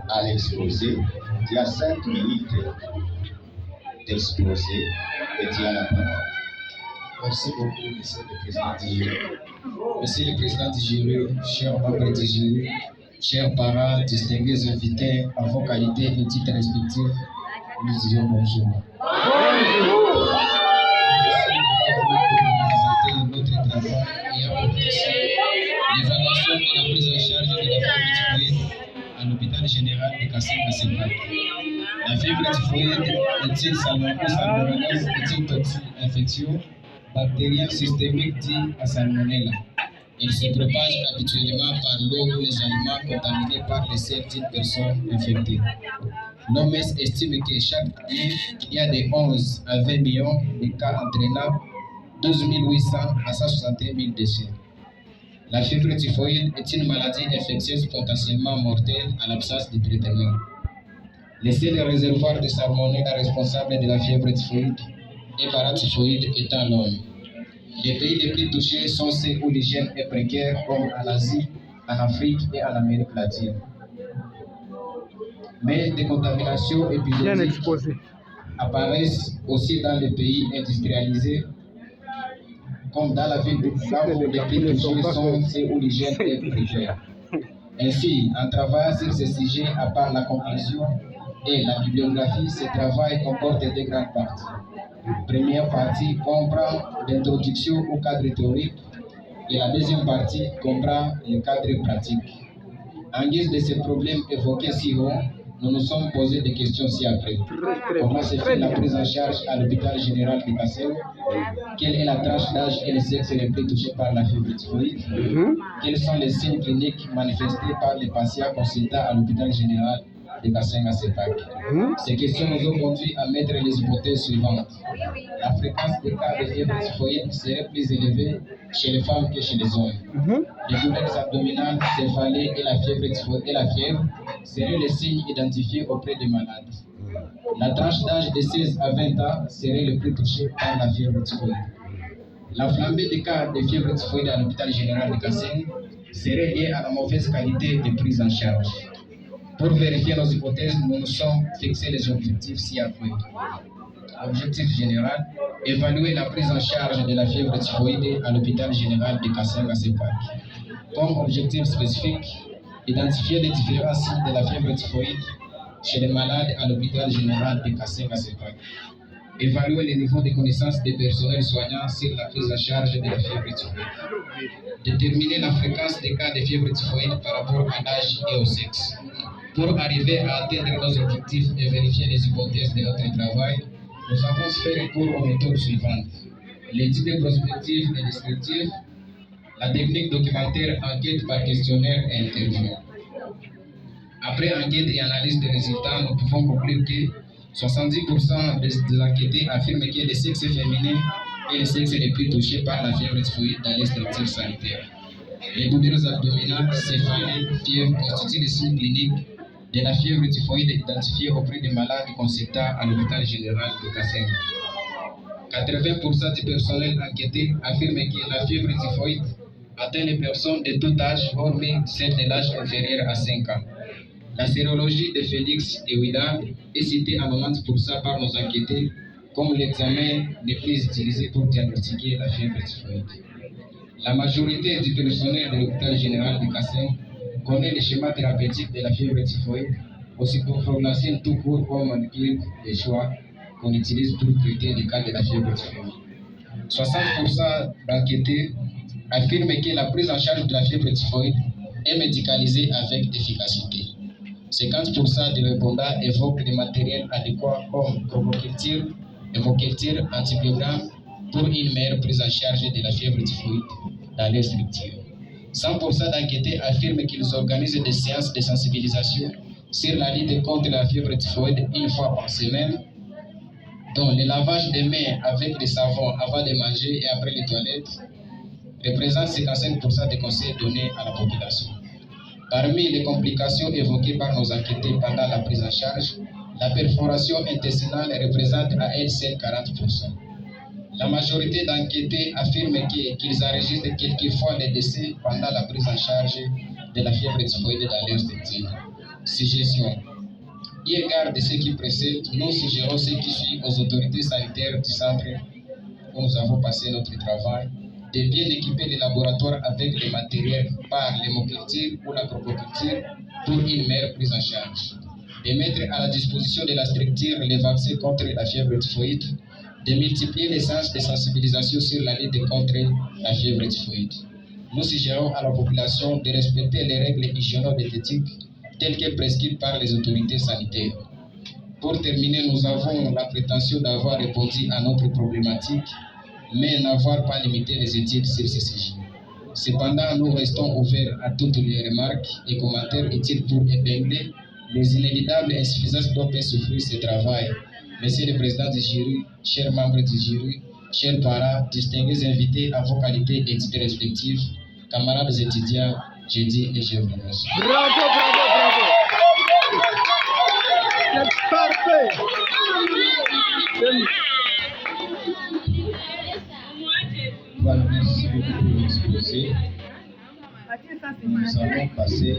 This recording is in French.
à l'exposé. Tu as 5 minutes d'exposé et tu as la parole. Merci beaucoup, Monsieur le Président du jury. Monsieur le Président du jury, chers membres du jury, chers parents, distingués invités à vos qualités et titres respectifs, nous disons bonjour. Bonjour. Merci de présenter notre travail et à l'évaluation et la prise en charge de la fièvre typhoïde à l'hôpital général de Kassenga-Sepak. La fièvre typhoïde est une salmonellose, est une toxique infection bactérienne systémique dite à salmonella. Il se propage habituellement par l'eau ou les aliments contaminés par les selles d'une personne infectée. L'OMS estime que chaque année, il y a de 11 à 20 millions de cas entraînant 12 800 à 161 000 décès. La fièvre typhoïde est une maladie infectieuse potentiellement mortelle en l'absence de traitement. Les seuls réservoirs de salmonella responsables de la fièvre typhoïde et paratyphoïde étant l'homme. Les pays les plus touchés sont ceux où l'hygiène est précaire, comme en Asie, en Afrique et en Amérique latine. Mais des contaminations épidémiques apparaissent aussi dans les pays industrialisés, comme dans la ville de Bukavu, les plus touchés sont ceux où l'hygiène est précaire. Ainsi, en travaillant sur ce sujet, à part la conclusion et la bibliographie, ce travail comporte deux grandes parties. Première partie comprend l'introduction au cadre théorique et la deuxième partie comprend le cadre pratique. En guise de ces problèmes évoqués si haut, nous nous sommes posé des questions ci-après. Comment se fait la prise en charge à l'hôpital général de Kassenga? Quelle est la tranche d'âge et les sexes les plus touchés par la fièvre typhoïde? Quels sont les signes cliniques manifestés par les patients consultants à l'hôpital général de Kassenga-Sepak? Ces questions nous ont conduit à mettre les hypothèses suivantes. La fréquence des cas de fièvre typhoïde serait plus élevée chez les femmes que chez les hommes. Les douleurs abdominales, céphalées et la fièvre seraient les signes identifiés auprès des malades. La tranche d'âge de 16 à 20 ans serait le plus touchée par la fièvre typhoïde. La flambée des cas de fièvre typhoïde à l'hôpital général de Kassenga serait liée à la mauvaise qualité de prise en charge. Pour vérifier nos hypothèses, nous nous sommes fixés les objectifs ci-après. Objectif général, évaluer la prise en charge de la fièvre typhoïde à l'hôpital général de Kassenga-Sepak. Comme objectif spécifique, identifier les différents signes de la fièvre typhoïde chez les malades à l'hôpital général de Kassenga-Sepak. Évaluer le niveau de connaissance des personnels soignants sur la prise en charge de la fièvre typhoïde. Déterminer la fréquence des cas de fièvre typhoïde par rapport à l'âge et au sexe. Pour arriver à atteindre nos objectifs et vérifier les hypothèses de notre travail, nous avons fait recours aux méthodes suivantes. L'étude prospective et descriptive, la technique documentaire, enquête par questionnaire et interview. Après enquête et analyse des résultats, nous pouvons conclure que 70% des enquêtés affirment que les sexes féminins et les sexes les plus touchés par la fièvre typhoïde dans les structures sanitaires. Les douleurs abdominales, céphalées, fièvre constituent les signes cliniques de la fièvre typhoïde identifiée auprès des malades consultants à l'hôpital général de Kassenga. 80% du personnel enquêté affirme que la fièvre typhoïde atteint les personnes de tout âge, hormis celles de l'âge inférieur à 5 ans. La sérologie de Félix et Ouida est citée à 90% par nos enquêtés comme l'examen le plus utilisé pour diagnostiquer la fièvre typhoïde. La majorité du personnel de l'hôpital général de Kassenga connaît le schéma thérapeutique de la fièvre typhoïde, aussi pour formulation tout court comme un guide de choix qu'on utilise pour traiter les cas de la fièvre typhoïde. 60% d'enquêtés affirment que la prise en charge de la fièvre typhoïde est médicalisée avec efficacité. 50% des répondants évoquent des matériels adéquats comme provoculture, évoculture, antibiogramme pour une meilleure prise en charge de la fièvre typhoïde dans les structures. 100% d'enquêtés affirment qu'ils organisent des séances de sensibilisation sur la lutte contre la fièvre typhoïde une fois par semaine, dont le lavage des mains avec des savons avant de manger et après les toilettes représente 55% des conseils donnés à la population. Parmi les complications évoquées par nos enquêtés pendant la prise en charge, la perforation intestinale représente à elle seule 40%. La majorité d'enquêtés affirment qu'ils enregistrent quelquefois des décès pendant la prise en charge de la fièvre typhoïde dans leur structure. Suggestion. Eu égard de ce qui précède, nous suggérons ce qui suit aux autorités sanitaires du centre où nous avons passé notre travail, de bien équiper les laboratoires avec le matériel par l'hémoculture ou la cropoculture pour une meilleure prise en charge, de mettre à la disposition de la structure les vaccins contre la fièvre typhoïde, de multiplier les séances de sensibilisation sur la lutte contre la fièvre typhoïde. Nous suggérons à la population de respecter les règles hygiéno-diététiques telles que prescrites par les autorités sanitaires. Pour terminer, nous avons la prétention d'avoir répondu à notre problématique, mais n'avoir pas limité les études sur ce sujet. Cependant, nous restons ouverts à toutes les remarques et commentaires utiles pour épingler les inévitables insuffisances dont peut souffrir ce travail. Monsieur le Président du jury, chers membres du jury, chers parents, distingués invités à vos qualités et titres respectifs, camarades étudiants, je dis et je vous remercie. Bravo, bravo, bravo. C'est parfait. Voilà, merci beaucoup pour l'exposé. Nous allons passer